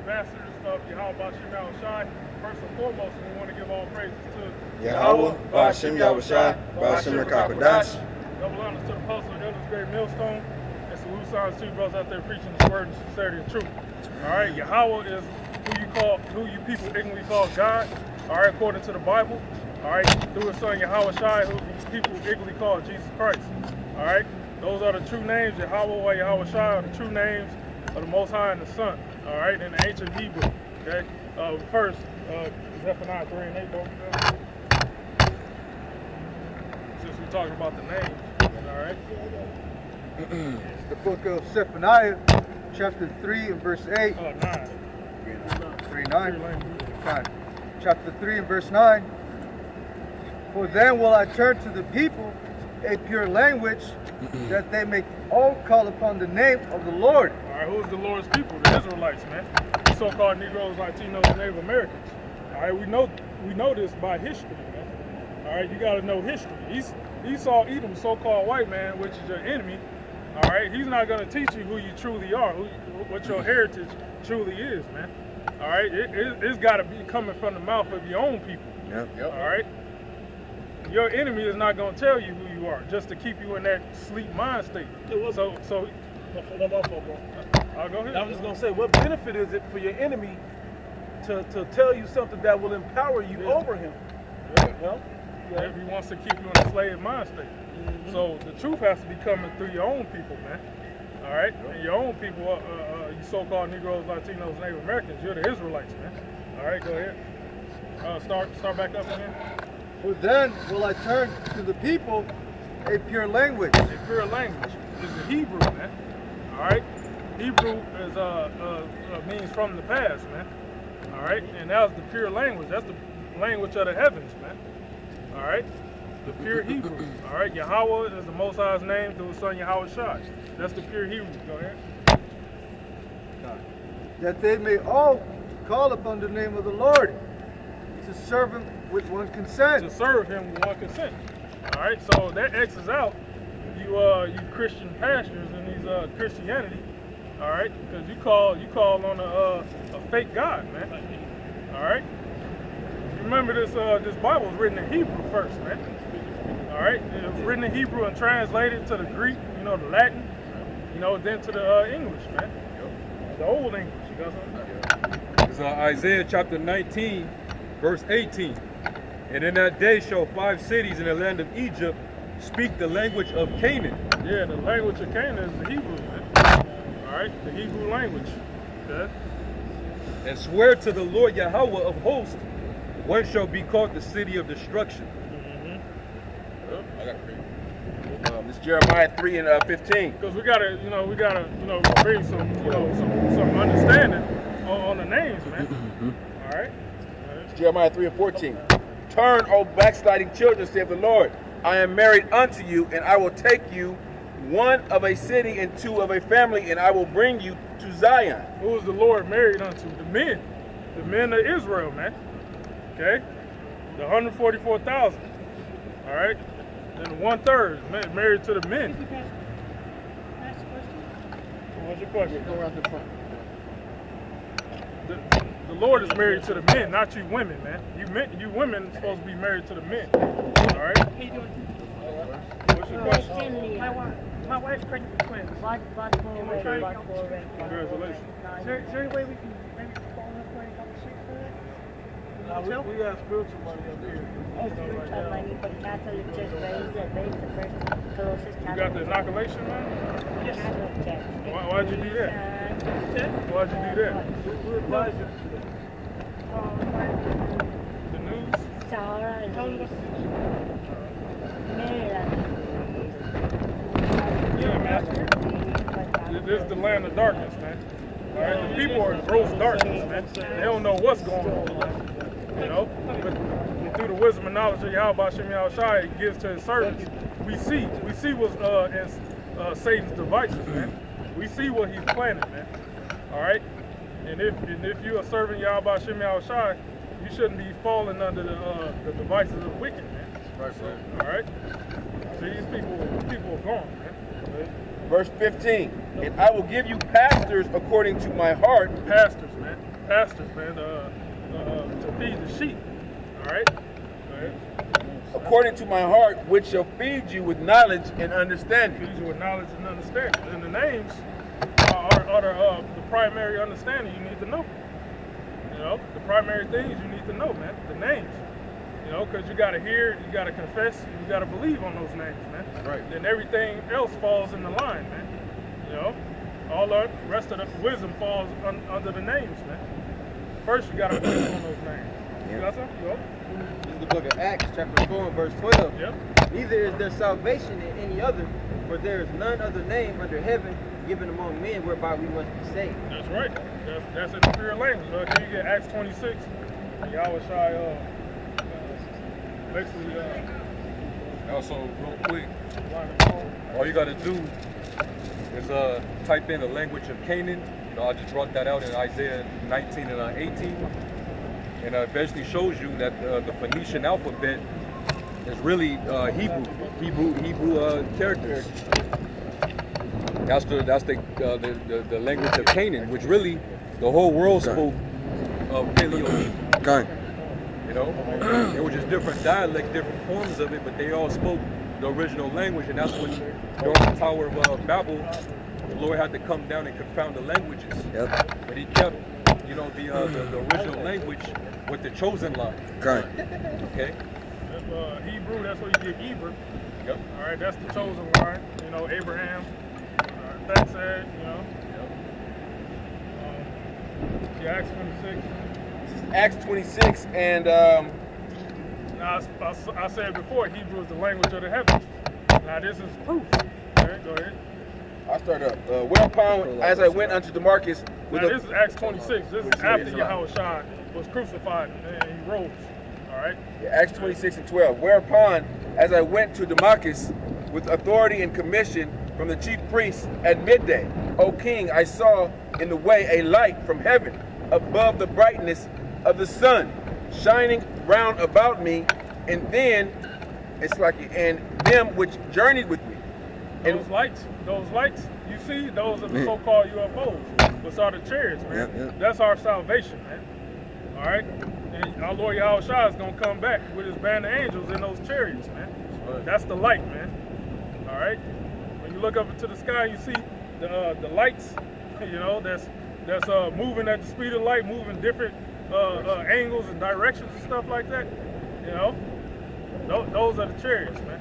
ambassadors of Yahweh Shem Shai. First and foremost, we want to give all praises to Yahweh, Ba'ashem Yahushai, Ba'ashem Rakakwadash. Double honors to the apostle of Elders Great Millstone. And salute signs to you brothers out there preaching this word in sincerity and truth. All right, Yahweh is who you people ignorantly call God. All right, according to the Bible. All right, through his son Yahweh Shai, who people ignorantly call Jesus Christ. All right, those are the true names. Yahweh or Yahweh Shai are the true names of the Most High and the Son. All right, in the ancient Hebrew. Okay, first, Zephaniah 3 and 8. Since we're talking about the names. All right. The book of Zephaniah, chapter 3 and verse 8. 9. 3, 9. Chapter 3 and verse 9. For then will I turn to the people a pure language, that they may all call upon the name of the Lord. All right, who's the Lord's people? The Israelites, man. The so-called Negroes, Latinos, and Native Americans. All right, we know this by history, man. All right, you got to know history. Esau, Edom, so-called white man, which is your enemy. All right, he's not going to teach you who you truly are, what your heritage truly is, man. All right, it's got to be coming from the mouth of your own people. Yep. All right. Your enemy is not going to tell you who you are, just to keep you in that sleep mind state. So I'll go ahead. I was just going to say, what benefit is it for your enemy to tell you something that will empower you over him? If he wants to keep you in a slave mind state. So the truth has to be coming through your own people, man. All right? And your own people, you so-called Negroes, Latinos, Native Americans, you're the Israelites, man. All right, go ahead. Start back up again. For then will I turn to the people a pure language. A pure language is the Hebrew, man. All right? Hebrew is means from the past, man. All right? And that's the pure language. That's the language of the heavens, man. All right? The pure Hebrew. All right? Yahweh is the Most High's name through his son Yahweh Shai. That's the pure Hebrew. Go ahead. That they may all call upon the name of the Lord, to serve him with one consent. To serve him with one consent. All right? So that X's out you Christian pastors in these Christianity. All right? Because you call on a fake God, man. All right? Remember this Bible was written in Hebrew first, man. All right? It was written in Hebrew and translated to the Greek, the Latin, then to the English, man. The old English, you got something? It's Isaiah chapter 19, verse 18. And in that day shall 5 cities in the land of Egypt speak the language of Canaan. Yeah, the language of Canaan is the Hebrew, man. All right? The Hebrew language. Okay? And swear to the Lord Yahweh of hosts, one shall be called the city of destruction. I got this is Jeremiah 3 and 15. Because we gotta bring some understanding on the names, man. All right. It's Jeremiah 3 and 14. Turn, O backsliding children, saith the Lord. I am married unto you, and I will take you, one of a city and two of a family, and I will bring you to Zion. Who is the Lord married unto? The men of Israel, man. Okay? The 144,000. All right? And 1/3 married to the men. What's your question? Go around the front. The Lord is married to the men, not you women, man. You women are supposed to be married to the men. All right? What's your question? My wife's pregnant with twins. Congratulations. Is there any way we can maybe follow up for a conversation for that? We got spiritual money up here. Spiritual money for Catholic Church raised the first closest You Catholic. got the inoculation, man? Yes. Catholic Church. Why'd you do that? Why'd you do that? We advise you. The news? Sahara and Maryland. Yeah, man. This is the land of darkness, man. All right, the people are in gross darkness, man. They don't know what's going on. But through the wisdom and knowledge of Yahweh Shem Shai, he gives to his servants. We see what's in Satan's devices, man. We see what he's planning, man. All right, and if you are serving Yahweh Shem Shai, you shouldn't be falling under the devices of the wicked, man. Right, bro. All right. See, these people are gone, man. Verse 15. And I will give you pastors according to my heart. Pastors, man. pastors, man, to feed the sheep. All right? Go ahead. According to my heart, which shall feed you with knowledge and understanding. Feed you with knowledge and understanding. And the names are the primary understanding you need to know. You know, the primary things you need to know, man. The names. You know, because you got to hear, you got to confess, and you got to believe on those names, man. Right. Then everything else falls in the line, man. You know, all the rest of the wisdom falls under the names, man. First, you got to believe on those names. You got something? You go? This is the book of Acts, chapter 4, and verse 12. Yep. Neither is there salvation in any other, for there is none other name under heaven given among men whereby we must be saved. That's right. That's in the pure language. Can you get Acts 26? Yahweh Shai, basically, Also, real quick, all you got to do is type in the language of Canaan. You know, I just brought that out in Isaiah 19 and 18. And it basically shows you that the Phoenician alphabet is really Hebrew characters. That's the language of Canaan, which really the whole world spoke Paleo-Hebrew. Okay. You know, there were just different dialects, different forms of it, but they all spoke the original language, and that's when during the Tower of Babel, the Lord had to come down and confound the languages. Yep. But He kept, you know, the original language with the chosen line. Okay. Okay. Hebrew, that's where you get Hebrew. Yep. All right, that's the chosen line. You know, Abraham. That said, you know. Yeah, Acts 26. Acts 26 and Now, I said before, Hebrew is the language of the heavens. Now, this is proof. Okay, go ahead. I'll start up. Whereupon, as I went unto Damascus with Now, this is Acts 26. This is after Yahweh Shai was crucified and he rose. All right? Acts 26 and 12. Whereupon, as I went to Damascus with authority and commission from the chief priests at midday, O king, I saw in the way a light from heaven above the brightness of the sun, shining round about me, and then it's like, and them which journeyed with me. And Those lights, you see, those are the so-called UFOs. Those are the chariots, man. Yep. That's our salvation, man. All right? And our Lord Yahweh Shai is going to come back with his band of angels in those chariots, man. That's the light, man. All right? When you look up into the sky, you see the lights, you know, that's moving at the speed of light, moving different angles and directions and stuff like that. You know? Those are the chariots, man.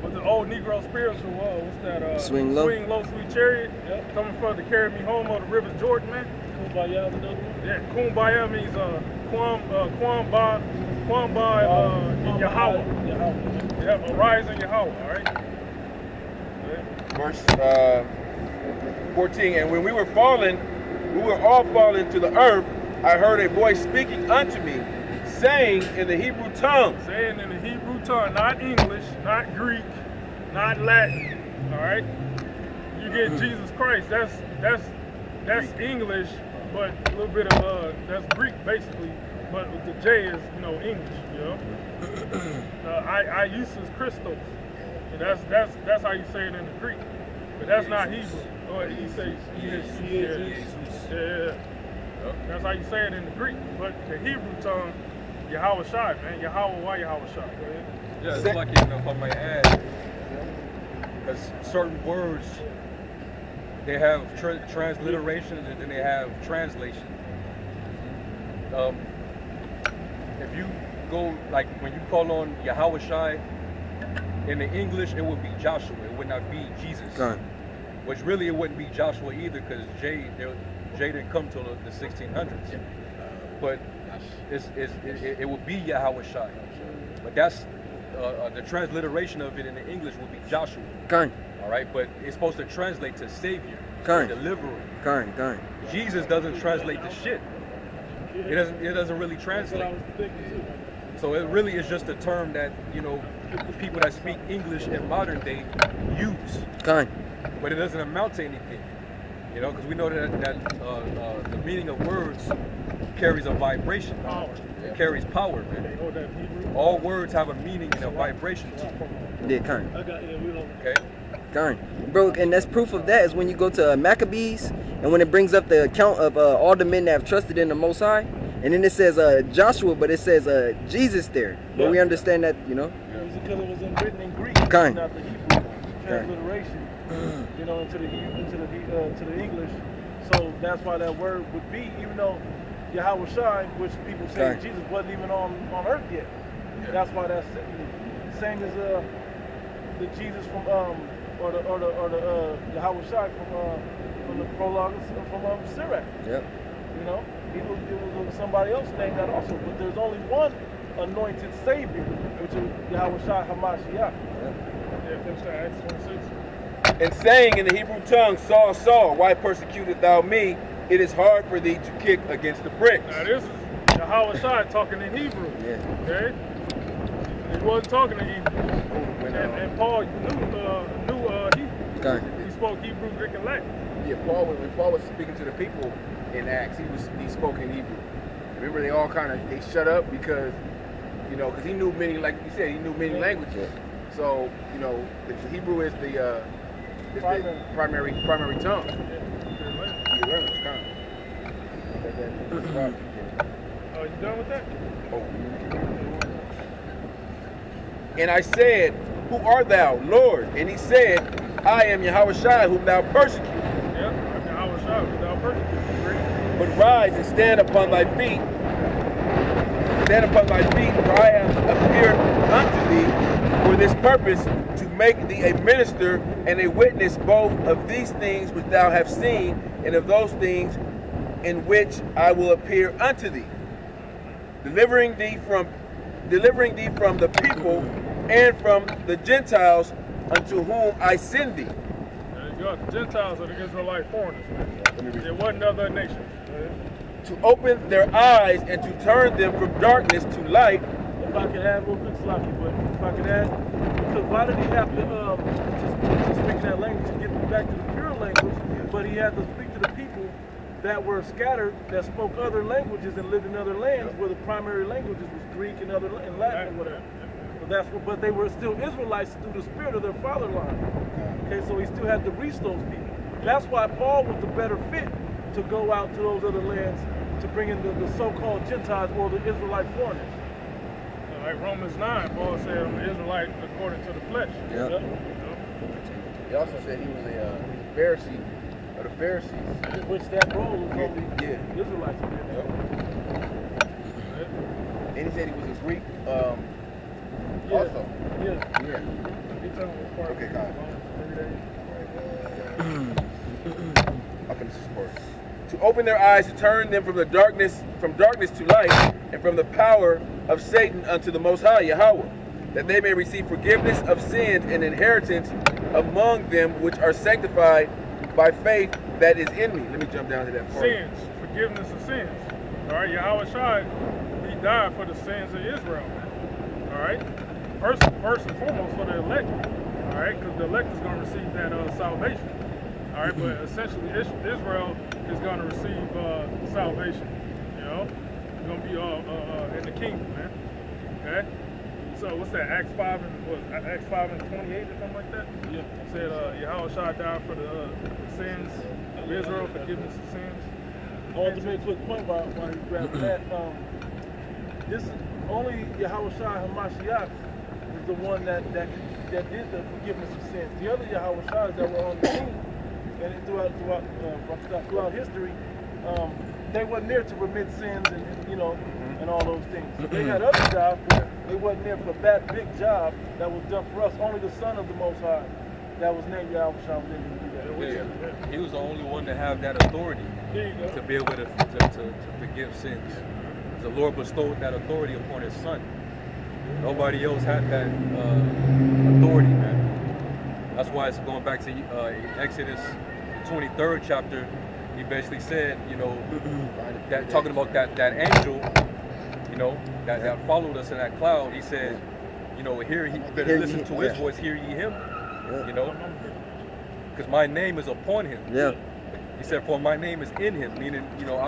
With the old Negro spiritual, what's that? Swing Low. Swing Low, Sweet Chariot. Yep. Coming from to carry me home on the River Jordan, man. Kumbaya is another one. Yeah, Kumbaya means Kwamba in Yahweh. Yeah, arise in Yahweh, all right? verse 14, and when we were all fallen to the earth, I heard a voice speaking unto me, saying in the Hebrew tongue. Saying in the Hebrew tongue, not English, not Greek, not Latin, all right? You get Jesus Christ, that's English, but a little bit of, that's Greek basically, but the J is, you know, English, you know? Iusus Christos. And that's how you say it in the Greek. But that's not Hebrew. Or he says yeah. That's how you say it in the Greek. But the Hebrew tongue, Yahweh Shai, man. Yahweh, why Yahweh Shai? Go ahead. Yeah, it's like, you know, if I might add, because certain words, they have transliteration and then they have translation. If you go, like when you call on Yahweh Shai, in the English it would be Joshua, it would not be Jesus. Right. Which really it wouldn't be Joshua either, because J didn't come till the 1600s. But it would be Yahweh Shai. But that's the transliteration of it in the English would be Joshua. Kind. All right, but it's supposed to translate to Savior, Kind. Deliverer. Kind. Jesus doesn't translate to shit. It doesn't really translate. So it really is just a term that, you know, people that speak English in modern day use. Kind. But it doesn't amount to anything. You know, because we know that the meaning of words carries a vibration. Power. It carries power, man. All words have a meaning and a vibration to them. Yeah, kind. Okay? Kind. Bro, and that's proof of that is when you go to Maccabees And when it brings up the account of all the men that have trusted in the Most High, and then it says Joshua, but it says Jesus there. But we understand that, you know. It was because it was written in Greek, Kind. not the Hebrew transliteration, you know, into the English. So that's why that word would be, even though Yahweh Shai, which people say Kind. Jesus wasn't even on earth yet. That's why that's same as the Jesus from or the Yahweh Shai from the prologue from Sirach. Yep. You know, it was somebody else named that also, but there's only one anointed Savior, which is Yahweh Shai Hamashiach. Yeah, finish that Acts 26. And saying in the Hebrew tongue, Saul, Saul, why persecutest thou me? It is hard for thee to kick against the pricks. Now this is Yahweh Shai talking in Hebrew. Yeah. Okay? He wasn't talking in Hebrew. And Paul knew Hebrew. Kind. He spoke Hebrew, Greek, and Latin. Yeah, when Paul was speaking to the people in Acts, he spoke in Hebrew. Remember, they all they shut up because, you know, because he knew many, like you said, he knew many languages. So, you know, the Hebrew is the primary tongue. Oh, you done with that? And I said, who art thou, Lord? And he said, I am Yahweh Shai, whom thou persecute. Yeah, I'm Yahweh Shai, without persecute. But rise and stand upon thy feet. Stand upon thy feet, for I have appeared unto thee for this purpose, to make thee a minister and a witness both of these things which thou hast seen, and of those things in which I will appear unto thee, delivering thee from the people and from the Gentiles unto whom I send thee. There you go. The Gentiles are the Israelite foreigners, man. There wasn't other nations. To open their eyes and to turn them from darkness to light. If I could add real quick, Slocky, but if I could add, because why did he have to speak that language to get back to the pure language? But he had to speak to the people that were scattered, that spoke other languages and lived in other lands, where the primary languages was Greek and Latin or whatever. But they were still Israelites through the spirit of their father line. Okay, so he still had to reach those people. That's why Paul was the better fit to go out to those other lands to bring in the so-called Gentiles or the Israelite foreigners. Like Romans 9, Paul said, I'm an Israelite according to the flesh. Yep. He also said he was a Pharisee of the Pharisees. Which that role was only Israelites. And he said he was a Greek Yeah. also. Yeah. Okay, got it. I'll finish this part. To open their eyes, to turn them from darkness to light, and from the power of Satan unto the Most High, Yahweh, that they may receive forgiveness of sins and inheritance among them which are sanctified by faith that is in me. Let me jump down to that part. Sins, forgiveness of sins. All right, Yahweh Shai, he died for the sins of Israel. All right, first and foremost for the elect. All right, because the elect is going to receive that salvation. All right, but essentially Israel is going to receive salvation. You know, it's going to be in the kingdom, man. Okay. So what's that? Acts 5 and 28 or something like that? Yeah. It said Yahweh Shai died for the sins of Israel, forgiveness of sins. To make a quick point while you grab that, this is only Yahweh Shai Hamashiach is the one that did the forgiveness of sins. The other Yahweh Shais that were on the scene and throughout history, they wasn't there to remit sins and all those things. So they had other jobs, but they wasn't there for that big job that was done for us. Only the Son of the Most High, that was named Yahweh Shai, was able to do that. Yeah. He was the only one to have that authority to be able to forgive sins. The Lord bestowed that authority upon His Son. Nobody else had that authority, man. That's why it's going back to Exodus 23rd chapter. He basically said, that talking about that angel, that followed us in that cloud. He said, hear he better listen to his voice, hear ye him. Because my name is upon him. Yeah. He said, for my name is in him, meaning,